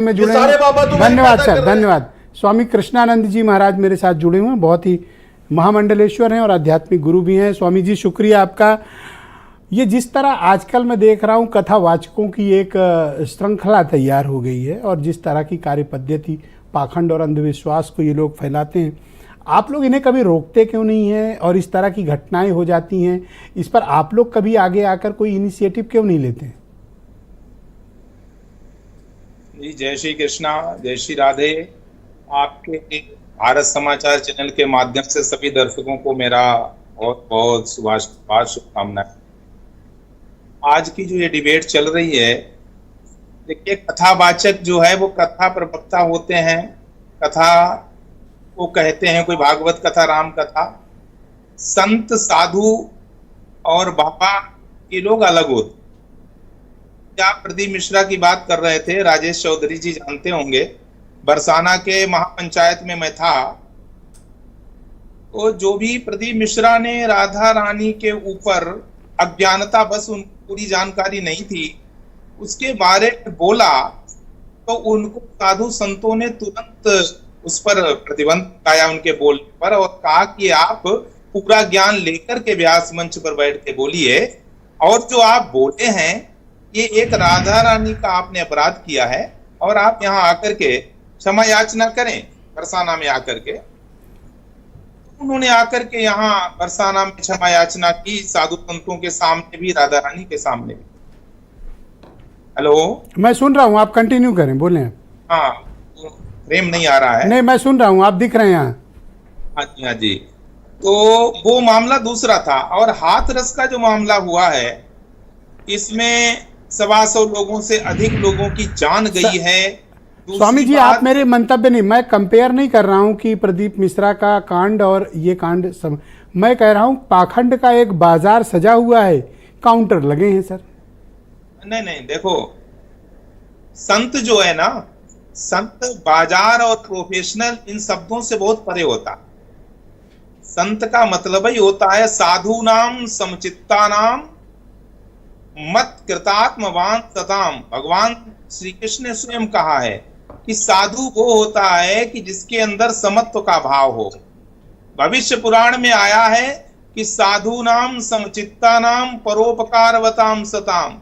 में जुड़े हैं। धन्यवाद सर, धन्यवाद। स्वामी कृष्णानंद जी महाराज मेरे साथ जुड़े हुए हैं, बहुत ही महामंडलेश्वर हैं और आध्यात्मिक गुरु भी हैं। स्वामी जी शुक्रिया आपका। ये जिस तरह आजकल मैं देख रहा हूँ कथावाचकों की एक श्रृंखला तैयार हो गई है और जिस तरह की कार्य पद्धति, पाखंड और अंधविश्वास को ये लोग फैलाते हैं, आप लोग इन्हें कभी रोकते क्यों नहीं हैं? और इस तरह की घटनाएं हो जाती हैं, इस पर आप लोग कभी आगे आकर कोई इनिशिएटिव क्यों नहीं लेते हैं? जी, जय श्री कृष्णा, जय श्री राधे। आपके भारत समाचार चैनल के माध्यम से सभी दर्शकों को मेरा बहुत बहुत शुभकामनाएं। आज की जो ये डिबेट चल रही है, देखिए, कथावाचक जो है वो कथा प्रवक्ता होते हैं। कथा वो कहते हैं, कोई भागवत कथा, राम कथा। संत, साधु और बाबा ये लोग अलग होते। आप प्रदीप मिश्रा की बात कर रहे थे, राजेश चौधरी जी जानते होंगे, बरसाना के महापंचायत में मैं था। तो जो भी प्रदीप मिश्रा ने राधा रानी के ऊपर अज्ञानता, बस उन पूरी जानकारी नहीं थी, उसके बारे में बोला, तो उनको साधु संतों ने तुरंत उस पर प्रतिबंध लगाया उनके बोलने पर और कहा कि आप पूरा ज्ञान लेकर के व्यास मंच पर बैठ के बोलिए, और जो आप बोले हैं ये एक राधा रानी का आपने अपराध किया है और आप यहाँ आकर के क्षमा याचना करें। बरसाना में आकर के उन्होंने आकर के यहाँ बरसाना में क्षमा याचना की, साधु संतों के सामने भी, राधा रानी के सामने भी। हेलो, मैं सुन रहा हूँ, आप कंटिन्यू करें, बोलें। हाँ, प्रेम नहीं आ रहा है? नहीं, मैं सुन रहा हूँ, आप दिख रहे हैं यहाँ। हाँ जी, हाँ जी। तो वो मामला दूसरा था। और हाथरस का जो मामला हुआ है, इसमें 125 लोगों से अधिक लोगों की जान गई है। स्वामी जी, आप मेरे मंतव्य नहीं, मैं कंपेयर नहीं कर रहा हूं कि प्रदीप मिश्रा का कांड और ये कांड मैं कह रहा हूं पाखंड का एक बाजार सजा हुआ है, काउंटर लगे हैं सर। नहीं नहीं, देखो, संत जो है ना, संत बाजार और प्रोफेशनल इन शब्दों से बहुत परे होता। संत का मतलब ही होता है साधु नाम समचित्ता नाम मत कृतात्मवान सताम। भगवान श्री कृष्ण ने स्वयं कहा है कि साधु वो होता है कि जिसके अंदर समत्व का भाव हो। भविष्य पुराण में आया है कि साधु नाम समचित्ता नाम परोपकारवताम सताम।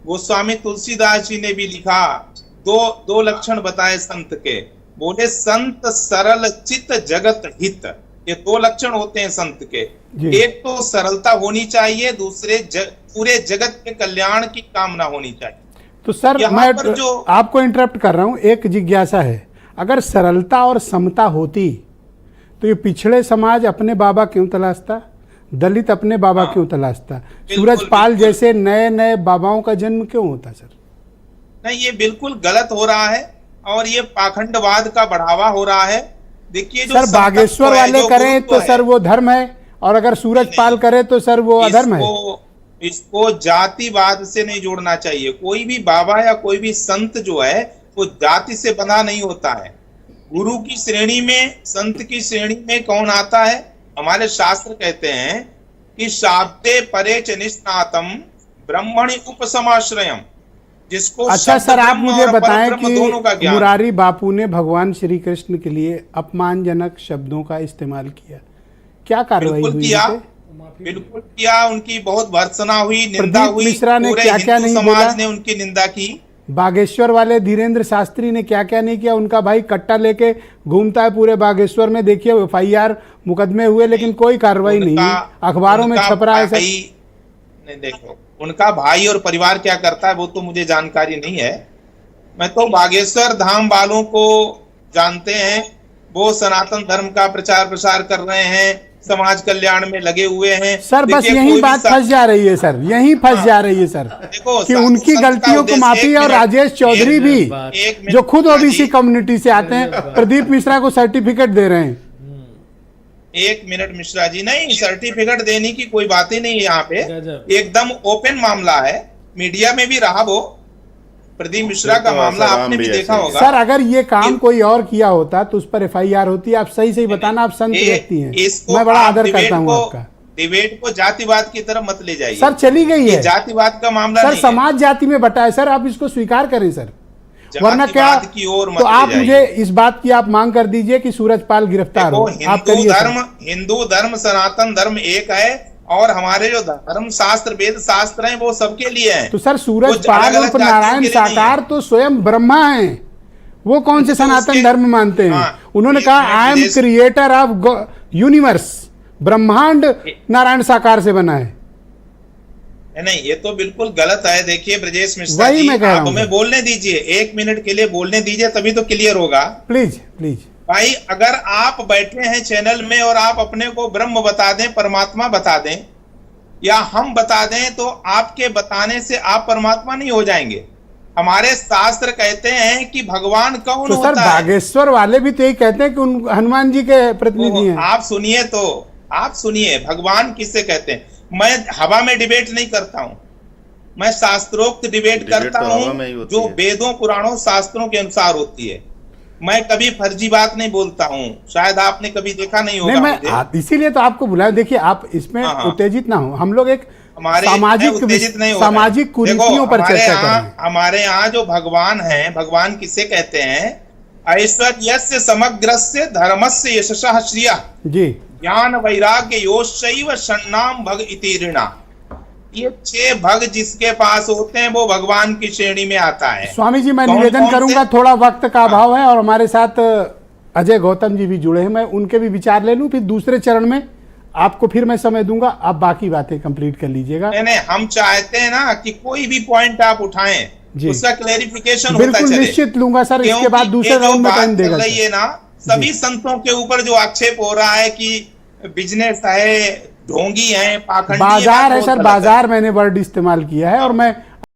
गोस्वामी तुलसीदास जी ने भी लिखा, दो लक्षण बताए संत के। बोले संत सरल चित जगत हित, ये 2 लक्षण होते हैं संत के। एक तो सरलता होनी चाहिए, दूसरे पूरे जगत के कल्याण की कामना होनी चाहिए। तो सर, मैं आपको इंटरप्ट कर रहा हूं, एक जिज्ञासा है, अगर सरलता और समता होती तो ये पिछड़े समाज अपने बाबा क्यों तलाशता, दलित अपने बाबा क्यों तलाशता, सूरजपाल जैसे नए नए बाबाओं का जन्म क्यों होता? सर नहीं, ये बिल्कुल गलत हो रहा है और ये पाखंडवाद का बढ़ावा हो रहा है। देखिए, जो सर बागेश्वर वाले करें तो सर वो धर्म है, और अगर सूरजपाल करे तो सर वो अधर्म है। इसको जातिवाद से नहीं जोड़ना चाहिए। कोई भी बाबा या कोई भी संत जो है वो जाति से बंधा नहीं होता है। गुरु की श्रेणी में, संत की श्रेणी में कौन आता है? हमारे शास्त्र कहते हैं कि शाब्दे परे च निष्णातम ब्रह्मणि उपसमाश्रयम, जिसको अच्छा सर, आप मुझे बताएं कि मुरारी बापू ने भगवान श्री कृष्ण के लिए अपमानजनक शब्दों का इस्तेमाल किया, क्या कार्रवाई हुई? बिल्कुल किया, उनकी बहुत भर्त्सना हुई, निंदा हुई। मिश्रा ने क्या क्या नहीं बोला? समाज ने उनकी निंदा की। बागेश्वर वाले धीरेन्द्र शास्त्री ने क्या क्या नहीं किया? उनका भाई कट्टा लेके घूमता है पूरे बागेश्वर में, देखिए FIR मुकदमे हुए लेकिन कोई कार्रवाई नहीं, अखबारों में छप रहा है सर। नहीं, देखो, उनका भाई और परिवार क्या करता है वो तो मुझे जानकारी नहीं है। मैं तो बागेश्वर धाम वालों को जानते हैं, वो सनातन धर्म का प्रचार प्रसार कर रहे हैं, समाज कल्याण में लगे हुए हैं। सर बस यही बात फंस जा रही है सर, यही फंस जा रही है सर, कि उनकी गलतियों को माफी। और राजेश चौधरी भी, जो खुद OBC कम्युनिटी से आते हैं, प्रदीप मिश्रा को सर्टिफिकेट दे रहे हैं। 1 मिनट मिश्रा जी, नहीं, सर्टिफिकेट देने की कोई बात ही नहीं है यहाँ पे। एकदम ओपन मामला है, मीडिया में भी रहा वो प्रदीप मिश्रा का मामला, आपने भी देखा होगा। सर अगर ये काम कोई और किया होता तो उस पर FIR होती। आप सही सही बताना, आप संत व्यक्ति हैं, मैं बड़ा आदर करता हूँ आपका। डिबेट को जातिवाद की तरफ मत ले जाइए सर। चली गई है जातिवाद का मामला सर, समाज जाति में बटा है सर, आप इसको स्वीकार करें सर। वरना क्या, जातिवाद की ओर मत तो ले आप जाइए। मुझे इस बात की आप मांग कर दीजिए कि सूरजपाल गिरफ्तार हो। देखो, आप करिए सर। हिंदू धर्म सनातन धर्म एक है, और हमारे जो धर्म शास्त्र वेद शास्त्र हैं वो सबके लिए हैं। तो सर वो सूरजपाल अलग-अलग उर्फ जातियों नारायण के लिए नहीं साकार है। तो स्वयं ब्रह्मा हैं, वो कौन से तो सनातन उसके- धर्म मानते हैं? हाँ, उन्होंने एक कहा मिनट आई एम विदेश- क्रिएटर ऑफ यूनिवर्स, ब्रह्मांड नारायण साकार से बना है। नहीं, ये तो बिल्कुल गलत है। देखिए ब्रजेश मिश्रा वही जी, मैं कह रहा आप हूं हमें सर। बोलने दीजिए, 1 मिनट के लिए बोलने दीजिए, तभी तो क्लियर होगा। Please please. भाई, अगर आप बैठे हैं चैनल में और आप अपने को ब्रह्म बता दें, परमात्मा बता दें, या हम बता दें, तो आपके बताने से आप परमात्मा नहीं हो जाएंगे। हमारे शास्त्र कहते हैं कि भगवान कौन तो सर होता है। बागेश्वर वाले भी तो यही कहते हैं कि उन हनुमान जी के प्रतिनिधि हैं। आप सुनिए, तो आप सुनिए, भगवान किससे कहते हैं। मैं हवा में डिबेट नहीं करता हूं, मैं शास्त्रोक्त डिबेट करता तो हवा हूं, में ही होती जो है। वेदों पुराणों शास्त्रों के अनुसार होती है। मैं कभी फर्जी बात नहीं बोलता हूं, शायद आपने कभी देखा नहीं होगा नहीं, मैं मुझे। इसीलिए तो आपको बुलाया। देखिए आप इसमें हाँ, हाँ। उत्तेजित ना हो, हम लोग एक हमारे सामाजिक उत्तेजित नहीं हो रहे हैं। सामाजिक कुरीतियों पर हमारे चर्चा कर रहे यहाँ हैं। हमारे यहाँ जो भगवान है, भगवान किसे कहते हैं? ऐश्वर्यस्य समग्रस्य धर्मस्य यशसः श्रियः जी ज्ञान वैराग्य योश्चैव षण्णाम भग इति ऋणा। ये 6 भग जिसके पास होते हैं वो भगवान की श्रेणी में आता है। स्वामी जी, मैं कौन निवेदन कौन करूंगा, से? थोड़ा वक्त का अभाव है और हमारे साथ अजय गौतम जी भी जुड़े हैं, मैं उनके भी विचार ले लूं, फिर दूसरे चरण में आपको फिर मैं समय दूंगा, आप बाकी बातें कंप्लीट कर लीजिएगा। नहीं, हम चाहते हैं ना कि कोई भी पॉइंट आप उठाएं, जी। उसका क्लेरिफिकेशन होता बिल्कुल चले। निश्चित लूंगा सर, इसके क्योंकि बाद दूसरे ये जो राउंड में बात टाइम चल देगा रही सर। है ना, सभी संतों के ऊपर जो आक्षेप हो रहा है कि बिजनेस है, ढोंगी है, पाखंडी है, बाजार बात है बहुत सर, गलत बाजार मैंने वर्ड इस्तेमाल किया है, और मैं